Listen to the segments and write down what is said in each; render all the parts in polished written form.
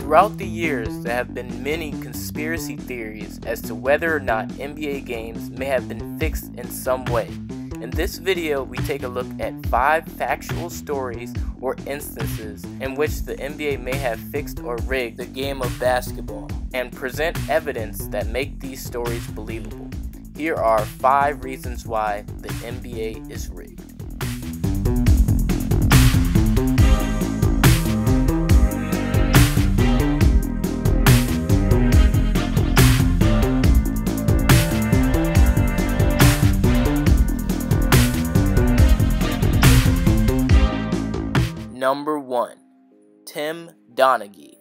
Throughout the years, there have been many conspiracy theories as to whether or not NBA games may have been fixed in some way. In this video, we take a look at 5 factual stories or instances in which the NBA may have fixed or rigged the game of basketball, and present evidence that make these stories believable. Here are 5 reasons why the NBA is rigged. Number 1. Tim Donaghy.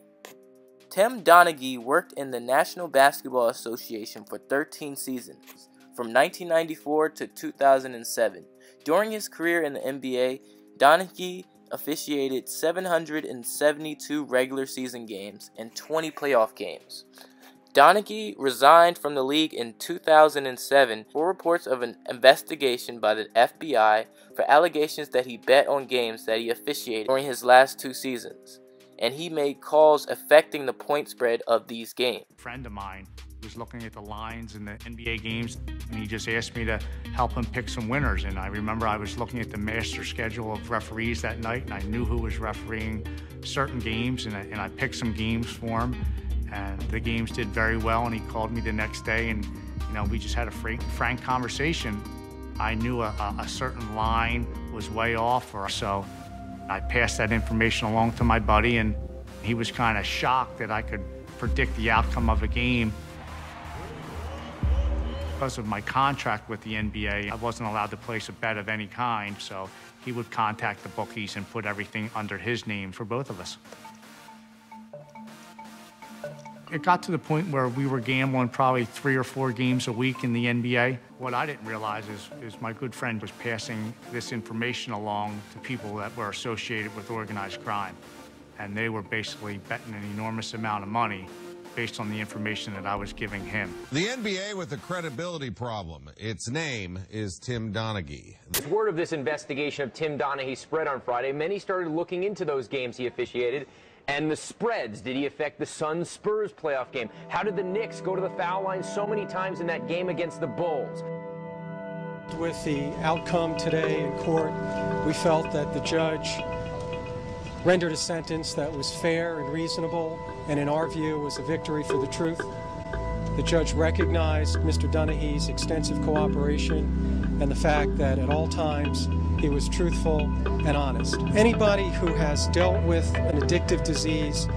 Tim Donaghy worked in the National Basketball Association for 13 seasons, from 1994 to 2007. During his career in the NBA, Donaghy officiated 772 regular season games and 20 playoff games. Donaghy resigned from the league in 2007 for reports of an investigation by the FBI for allegations that he bet on games that he officiated during his last 2 seasons, and he made calls affecting the point spread of these games. A friend of mine was looking at the lines in the NBA games, and he just asked me to help him pick some winners. And I remember I was looking at the master schedule of referees that night, and I knew who was refereeing certain games, and I picked some games for him. And the games did very well, and he called me the next day, and we just had a frank conversation. I knew a certain line was way off, or so I passed that information along to my buddy, and he was kind of shocked that I could predict the outcome of a game. Because of my contract with the NBA, I wasn't allowed to place a bet of any kind, so he would contact the bookies and put everything under his name for both of us. It got to the point where we were gambling probably 3 or 4 games a week in the NBA. What I didn't realize is my good friend was passing this information along to people that were associated with organized crime. And they were basically betting an enormous amount of money based on the information that I was giving him. The NBA with a credibility problem. Its name is Tim Donaghy. Word of this investigation of Tim Donaghy spread on Friday. Many started looking into those games he officiated. And the spreads, did he affect the Suns-Spurs playoff game? How did the Knicks go to the foul line so many times in that game against the Bulls? With the outcome today in court, we felt that the judge rendered a sentence that was fair and reasonable, and in our view was a victory for the truth. The judge recognized Mr. Donaghy's extensive cooperation and the fact that at all times he was truthful and honest. Anybody who has dealt with an addictive disease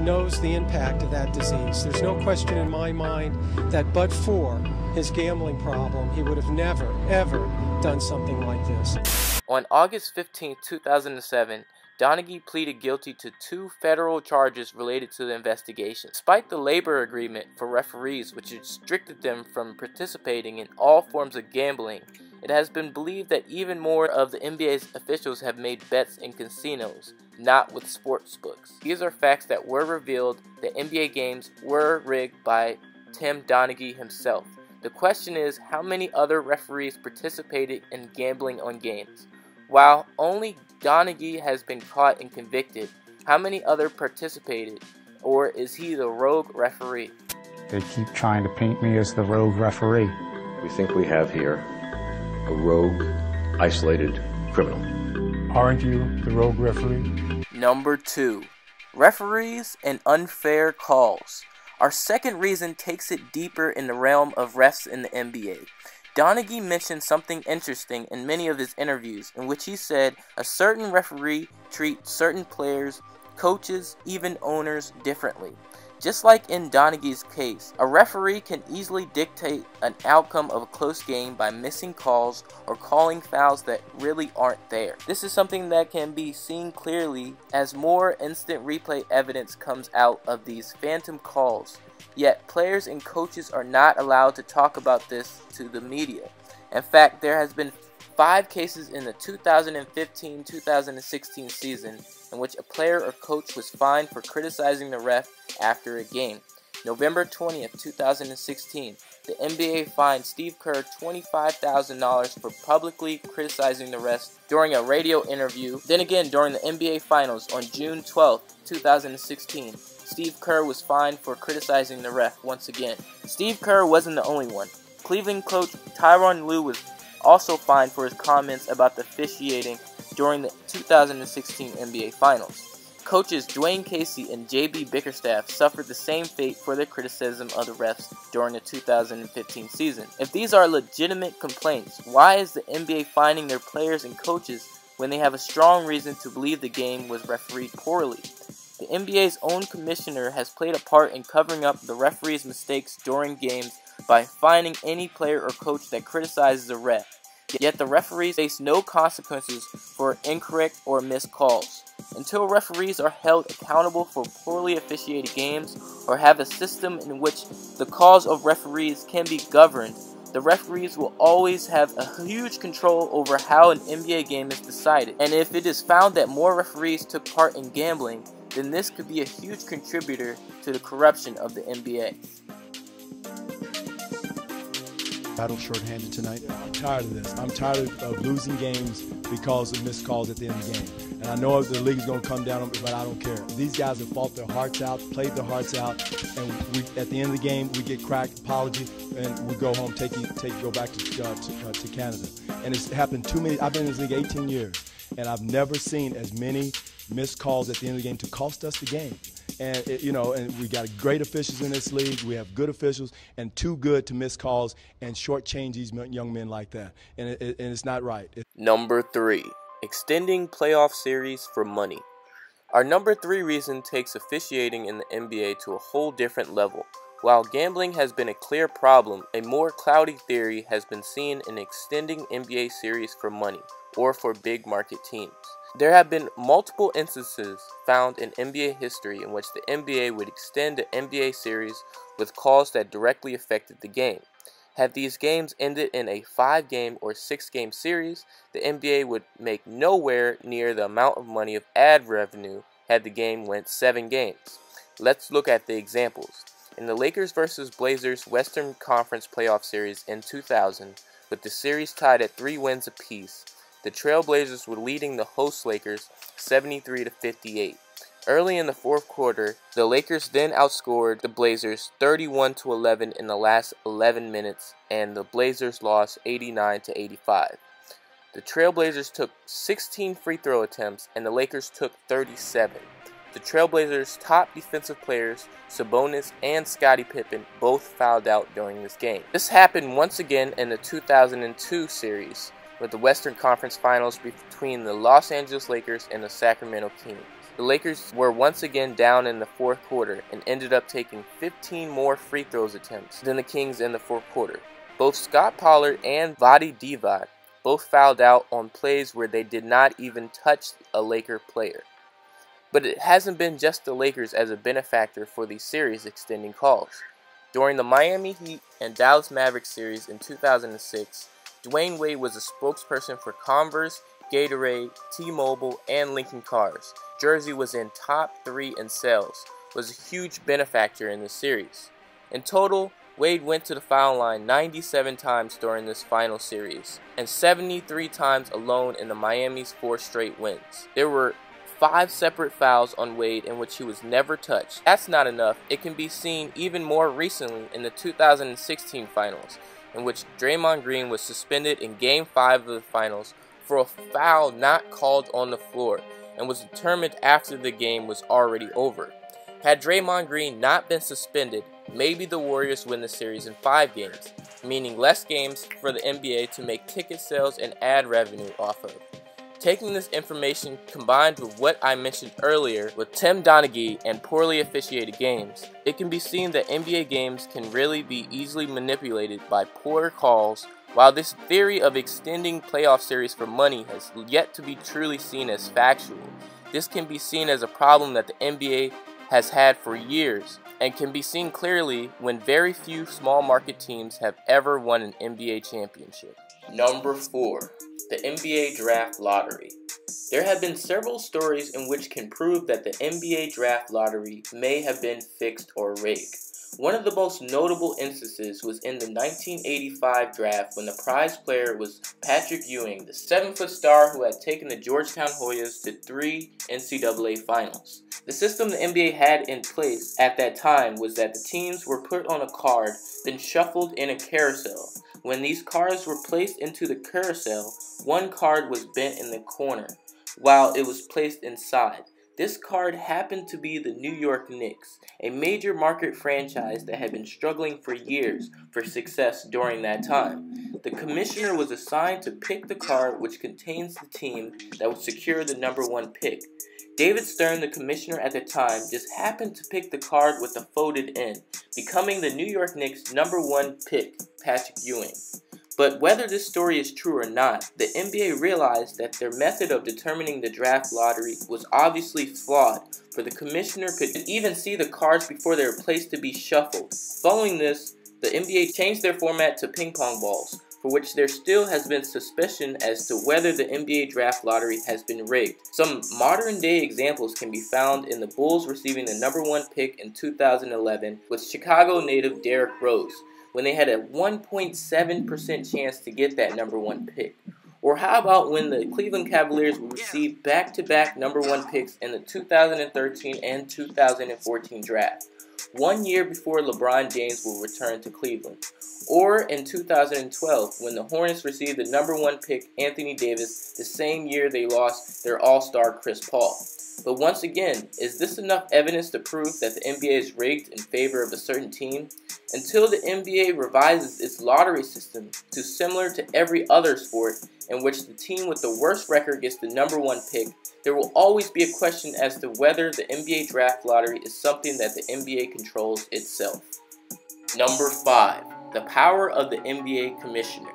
knows the impact of that disease. There's no question in my mind that but for his gambling problem, he would have never, ever done something like this. On August 15, 2007, Donaghy pleaded guilty to 2 federal charges related to the investigation. Despite the labor agreement for referees, which restricted them from participating in all forms of gambling, it has been believed that even more of the NBA's officials have made bets in casinos, not with sports books. These are facts that were revealed. The NBA games were rigged by Tim Donaghy himself. The question is, how many other referees participated in gambling on games? While only Donaghy has been caught and convicted, how many other participated, or is he the rogue referee? They keep trying to paint me as the rogue referee. We think we have here a rogue, isolated criminal. Aren't you the rogue referee? Number 2. Referees and unfair calls. Our second reason takes it deeper in the realm of refs in the NBA. Donaghy mentioned something interesting in many of his interviews, in which he said a certain referee treats certain players, coaches, even owners differently. Just like in Donaghy's case, a referee can easily dictate an outcome of a close game by missing calls or calling fouls that really aren't there. This is something that can be seen clearly as more instant replay evidence comes out of these phantom calls. Yet players and coaches are not allowed to talk about this to the media. In fact, there has been 5 cases in the 2015-2016 season in which a player or coach was fined for criticizing the ref after a game. November 20th, 2016, the NBA fined Steve Kerr $25,000 for publicly criticizing the refs during a radio interview. Then again, during the NBA Finals on June 12th, 2016, Steve Kerr was fined for criticizing the ref once again. Steve Kerr wasn't the only one. Cleveland coach Tyronn Lue was also fined for his comments about the officiating during the 2016 NBA Finals. Coaches Dwayne Casey and J.B. Bickerstaff suffered the same fate for their criticism of the refs during the 2015 season. If these are legitimate complaints, why is the NBA fining their players and coaches when they have a strong reason to believe the game was refereed poorly? The NBA's own commissioner has played a part in covering up the referees' mistakes during games by fining any player or coach that criticizes a ref. Yet the referees face no consequences for incorrect or missed calls. Until referees are held accountable for poorly officiated games or have a system in which the calls of referees can be governed, the referees will always have a huge control over how an NBA game is decided. And if it is found that more referees took part in gambling, then this could be a huge contributor to the corruption of the NBA. Battle shorthanded tonight. I'm tired of this. I'm tired of losing games because of missed calls at the end of the game. And I know the league is going to come down on me, but I don't care. These guys have fought their hearts out, played their hearts out, and at the end of the game, we get cracked, apology, and we go home, go back to Canada. And it's happened too many. I've been in this league 18 years, and I've never seen as many missed calls at the end of the game to cost us the game. And and we got great officials in this league. We have good officials, and too good to miss calls and shortchange these young men like that. And it's not right. Number 3. Extending playoff series for money. Our number 3 reason takes officiating in the NBA to a whole different level. While gambling has been a clear problem, a more cloudy theory has been seen in extending NBA series for money, or for big market teams. There have been multiple instances found in NBA history in which the NBA would extend an NBA series with calls that directly affected the game. Had these games ended in a 5-game or 6-game series, the NBA would make nowhere near the amount of money of ad revenue had the game went 7 games. Let's look at the examples. In the Lakers vs. Blazers Western Conference Playoff Series in 2000, with the series tied at 3 wins apiece, the Trailblazers were leading the host Lakers 73-58. Early in the fourth quarter, the Lakers then outscored the Blazers 31-11 in the last 11 minutes, and the Blazers lost 89-85. The Trailblazers took 16 free throw attempts, and the Lakers took 37. The Trailblazers' top defensive players, Sabonis and Scottie Pippen, both fouled out during this game. This happened once again in the 2002 series, with the Western Conference Finals between the Los Angeles Lakers and the Sacramento Kings. The Lakers were once again down in the fourth quarter and ended up taking 15 more free throws attempts than the Kings in the fourth quarter. Both Scott Pollard and Vlade Divac both fouled out on plays where they did not even touch a Laker player. But it hasn't been just the Lakers as a benefactor for these series extending calls. During the Miami Heat and Dallas Mavericks series in 2006, Dwayne Wade was a spokesperson for Converse, Gatorade, T-Mobile, and Lincoln Cars. Jersey was in top 3 in sales, was a huge benefactor in this series. In total, Wade went to the foul line 97 times during this final series, and 73 times alone in the Miami's 4 straight wins. There were 5 separate fouls on Wade in which he was never touched. That's not enough. It can be seen even more recently in the 2016 finals, in which Draymond Green was suspended in Game 5 of the finals for a foul not called on the floor and was determined after the game was already over. Had Draymond Green not been suspended, maybe the Warriors win the series in 5 games, meaning less games for the NBA to make ticket sales and ad revenue off of. Taking this information combined with what I mentioned earlier with Tim Donaghy and poorly officiated games, it can be seen that NBA games can really be easily manipulated by poor calls. While this theory of extending playoff series for money has yet to be truly seen as factual, this can be seen as a problem that the NBA has had for years and can be seen clearly when very few small market teams have ever won an NBA championship. Number 4. The NBA Draft Lottery. There have been several stories in which can prove that the NBA Draft Lottery may have been fixed or rigged. One of the most notable instances was in the 1985 draft when the prize player was Patrick Ewing, the 7-foot star who had taken the Georgetown Hoyas to 3 NCAA finals. The system the NBA had in place at that time was that the teams were put on a card, then shuffled in a carousel. When these cards were placed into the carousel, one card was bent in the corner, while it was placed inside. This card happened to be the New York Knicks, a major market franchise that had been struggling for years for success during that time. The commissioner was assigned to pick the card which contains the team that would secure the #1 pick. David Stern, the commissioner at the time, just happened to pick the card with the folded end, becoming the New York Knicks' #1 pick, Patrick Ewing. But whether this story is true or not, the NBA realized that their method of determining the draft lottery was obviously flawed, for the commissioner could even see the cards before they were placed to be shuffled. Following this, the NBA changed their format to ping pong balls, for which there still has been suspicion as to whether the NBA draft lottery has been rigged. Some modern-day examples can be found in the Bulls receiving the #1 pick in 2011 with Chicago native Derrick Rose, when they had a 1.7% chance to get that #1 pick. Or how about when the Cleveland Cavaliers received back-to-back #1 picks in the 2013 and 2014 draft, 1 year before LeBron James will return to Cleveland. Or in 2012, when the Hornets received the #1 pick Anthony Davis the same year they lost their all-star Chris Paul. But once again, is this enough evidence to prove that the NBA is rigged in favor of a certain team? Until the NBA revises its lottery system to similar to every other sport in which the team with the worst record gets the #1 pick, there will always be a question as to whether the NBA draft lottery is something that the NBA controls itself. Number 5. The power of the NBA Commissioner.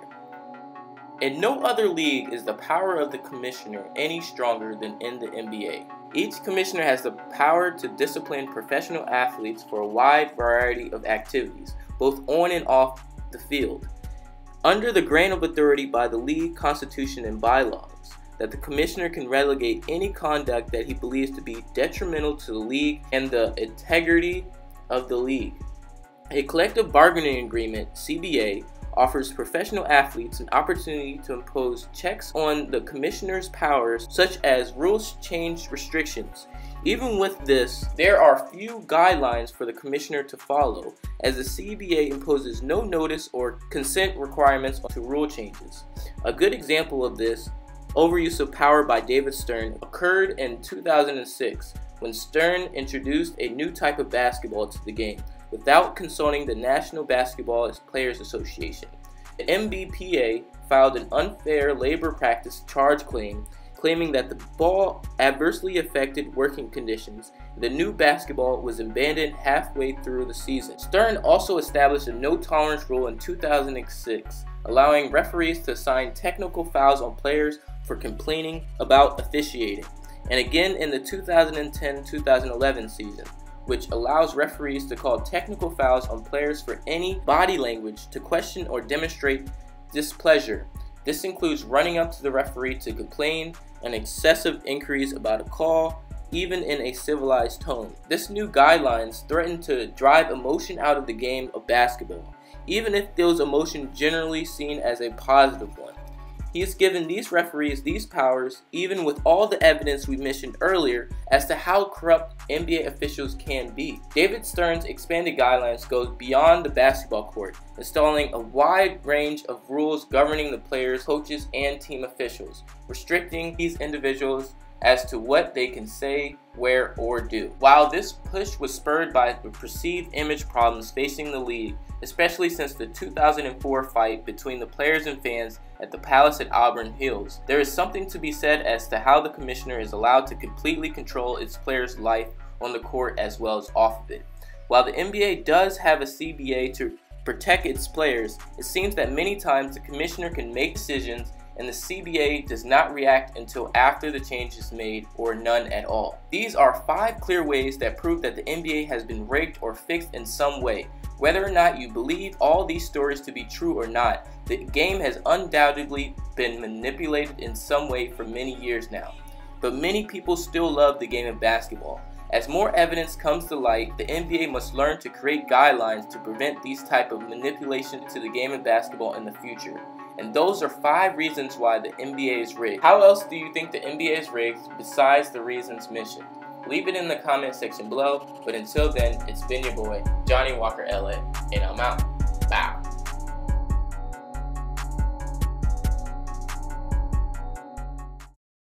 In no other league is the power of the commissioner any stronger than in the NBA. Each commissioner has the power to discipline professional athletes for a wide variety of activities, both on and off the field, under the grant of authority by the league constitution and bylaws, that the commissioner can relegate any conduct that he believes to be detrimental to the league and the integrity of the league. A collective bargaining agreement, CBA, offers professional athletes an opportunity to impose checks on the commissioner's powers, such as rules change restrictions. Even with this, there are few guidelines for the commissioner to follow, as the CBA imposes no notice or consent requirements to rule changes. A good example of this overuse of power by David Stern occurred in 2006, when Stern introduced a new type of basketball to the game, without consulting the National Basketball Players Association. The NBPA filed an unfair labor practice charge claim, claiming that the ball adversely affected working conditions. The new basketball was abandoned halfway through the season. Stern also established a no-tolerance rule in 2006, allowing referees to assign technical fouls on players for complaining about officiating, and again in the 2010-2011 season, which allows referees to call technical fouls on players for any body language to question or demonstrate displeasure. This includes running up to the referee to complain, an excessive inquiries about a call, even in a civilized tone. This new guidelines threaten to drive emotion out of the game of basketball, even if those emotions generally seen as a positive one. He has given these referees these powers, even with all the evidence we mentioned earlier as to how corrupt NBA officials can be. David Stern's expanded guidelines goes beyond the basketball court, installing a wide range of rules governing the players, coaches, and team officials, restricting these individuals as to what they can say, wear, or do. While this push was spurred by the perceived image problems facing the league, especially since the 2004 fight between the players and fans at the Palace at Auburn Hills, there is something to be said as to how the commissioner is allowed to completely control its players' life on the court as well as off of it. While the NBA does have a CBA to protect its players, it seems that many times the commissioner can make decisions and the CBA does not react until after the change is made, or none at all. These are 5 clear ways that prove that the NBA has been rigged or fixed in some way. Whether or not you believe all these stories to be true or not, the game has undoubtedly been manipulated in some way for many years now. But many people still love the game of basketball, As more evidence comes to light, the NBA must learn to create guidelines to prevent these type of manipulation to the game of basketball in the future. And those are 5 reasons why the NBA is rigged. How else do you think the NBA is rigged besides the reasons mentioned? Leave it in the comment section below, but until then, it's been your boy, Johnny Walker LA, and I'm out. Bye.